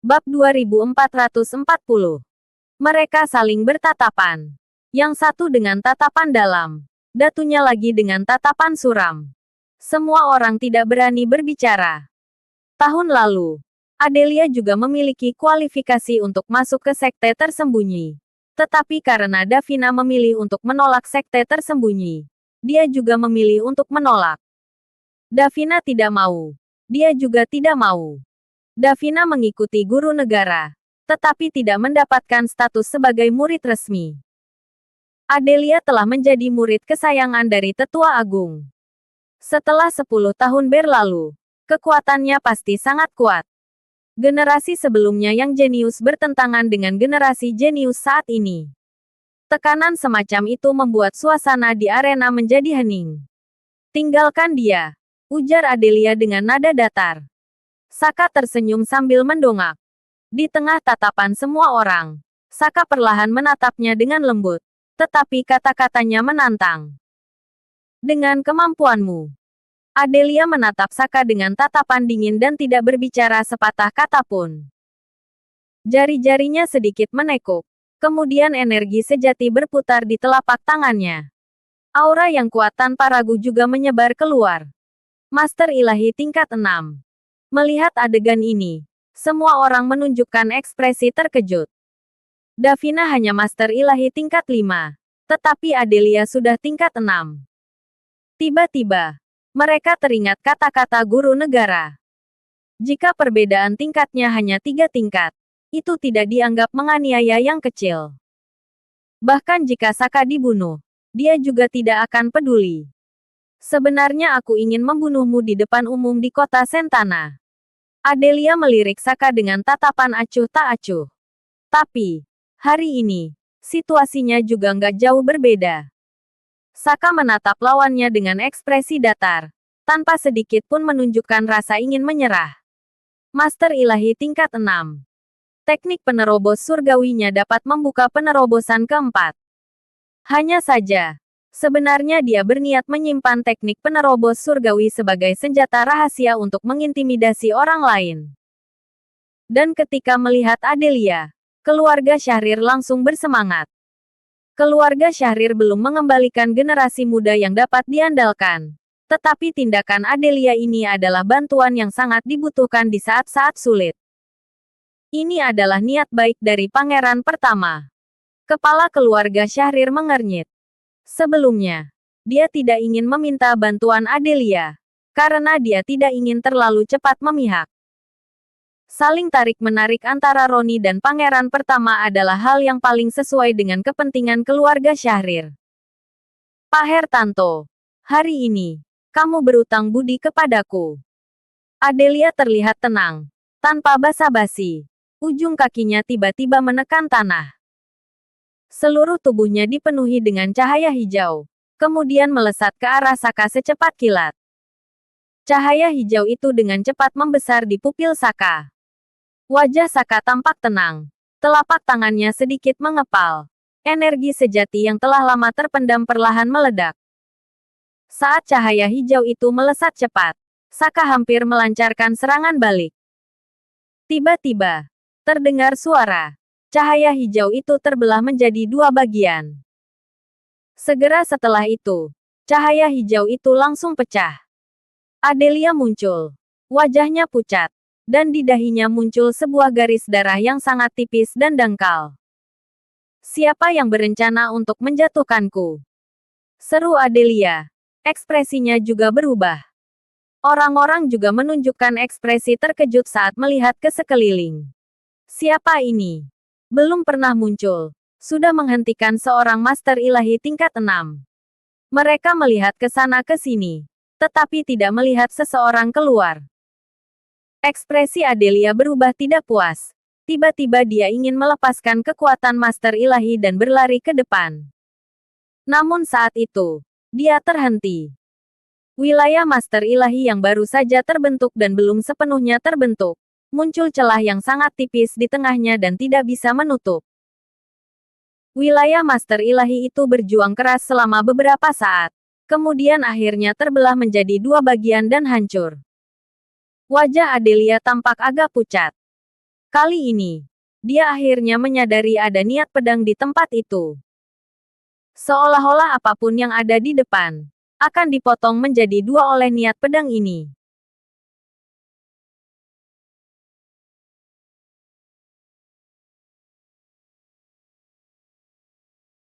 Bab 2440. Mereka saling bertatapan. Yang satu dengan tatapan dalam. Datunya lagi dengan tatapan suram. Semua orang tidak berani berbicara. Tahun lalu, Adelia juga memiliki kualifikasi untuk masuk ke sekte tersembunyi. Tetapi karena Davina memilih untuk menolak sekte tersembunyi, dia juga memilih untuk menolak. Davina tidak mau. Dia juga tidak mau. Davina mengikuti guru negara, tetapi tidak mendapatkan status sebagai murid resmi. Adelia telah menjadi murid kesayangan dari Tetua Agung. Setelah 10 tahun berlalu, kekuatannya pasti sangat kuat. Generasi sebelumnya yang jenius bertentangan dengan generasi jenius saat ini. Tekanan semacam itu membuat suasana di arena menjadi hening. Tinggalkan dia, ujar Adelia dengan nada datar. Saka tersenyum sambil mendongak. Di tengah tatapan semua orang, Saka perlahan menatapnya dengan lembut, tetapi kata-katanya menantang. Dengan kemampuanmu. Adelia menatap Saka dengan tatapan dingin dan tidak berbicara sepatah kata pun. Jari-jarinya sedikit menekuk, kemudian energi sejati berputar di telapak tangannya. Aura yang kuat tanpa ragu juga menyebar keluar. Master Ilahi tingkat 6. Melihat adegan ini, semua orang menunjukkan ekspresi terkejut. Davina hanya Master Ilahi tingkat 5, tetapi Adelia sudah tingkat 6. Tiba-tiba, mereka teringat kata-kata guru negara. Jika perbedaan tingkatnya hanya 3 tingkat, itu tidak dianggap menganiaya yang kecil. Bahkan jika Saka dibunuh, dia juga tidak akan peduli. Sebenarnya aku ingin membunuhmu di depan umum di kota Sentana. Adelia melirik Saka dengan tatapan acuh tak acuh. Tapi, hari ini, situasinya juga nggak jauh berbeda. Saka menatap lawannya dengan ekspresi datar, tanpa sedikit pun menunjukkan rasa ingin menyerah. Master Ilahi tingkat 6. Teknik penerobos surgawinya dapat membuka penerobosan keempat. Hanya saja, sebenarnya dia berniat menyimpan teknik penerobos surgawi sebagai senjata rahasia untuk mengintimidasi orang lain. Dan ketika melihat Adelia, keluarga Syahrir langsung bersemangat. Keluarga Syahrir belum mengembalikan generasi muda yang dapat diandalkan. Tetapi tindakan Adelia ini adalah bantuan yang sangat dibutuhkan di saat-saat sulit. Ini adalah niat baik dari pangeran pertama. Kepala keluarga Syahrir mengernyit. Sebelumnya, dia tidak ingin meminta bantuan Adelia, karena dia tidak ingin terlalu cepat memihak. Saling tarik-menarik antara Roni dan pangeran pertama adalah hal yang paling sesuai dengan kepentingan keluarga Syahrir. Pak Hertanto, hari ini, kamu berutang budi kepadaku. Adelia terlihat tenang, tanpa basa-basi. Ujung kakinya tiba-tiba menekan tanah. Seluruh tubuhnya dipenuhi dengan cahaya hijau, kemudian melesat ke arah Saka secepat kilat. Cahaya hijau itu dengan cepat membesar di pupil Saka. Wajah Saka tampak tenang. Telapak tangannya sedikit mengepal. Energi sejati yang telah lama terpendam perlahan meledak. Saat cahaya hijau itu melesat cepat, Saka hampir melancarkan serangan balik. Tiba-tiba, terdengar suara. Cahaya hijau itu terbelah menjadi 2 bagian. Segera setelah itu, cahaya hijau itu langsung pecah. Adelia muncul. Wajahnya pucat. Dan di dahinya muncul sebuah garis darah yang sangat tipis dan dangkal. Siapa yang berencana untuk menjatuhkanku? Seru Adelia. Ekspresinya juga berubah. Orang-orang juga menunjukkan ekspresi terkejut saat melihat ke sekeliling. Siapa ini? Belum pernah muncul. Sudah menghentikan seorang Master Ilahi tingkat 6. Mereka melihat ke sana ke sini. Tetapi tidak melihat seseorang keluar. Ekspresi Adelia berubah tidak puas. Tiba-tiba dia ingin melepaskan kekuatan Master Ilahi dan berlari ke depan. Namun saat itu, dia terhenti. Wilayah Master Ilahi yang baru saja terbentuk dan belum sepenuhnya terbentuk. Muncul celah yang sangat tipis di tengahnya dan tidak bisa menutup. Wilayah Master Ilahi itu berjuang keras selama beberapa saat. Kemudian akhirnya terbelah menjadi 2 bagian dan hancur. Wajah Adelia tampak agak pucat. Kali ini, dia akhirnya menyadari ada niat pedang di tempat itu. Seolah-olah apapun yang ada di depan akan dipotong menjadi dua oleh niat pedang ini.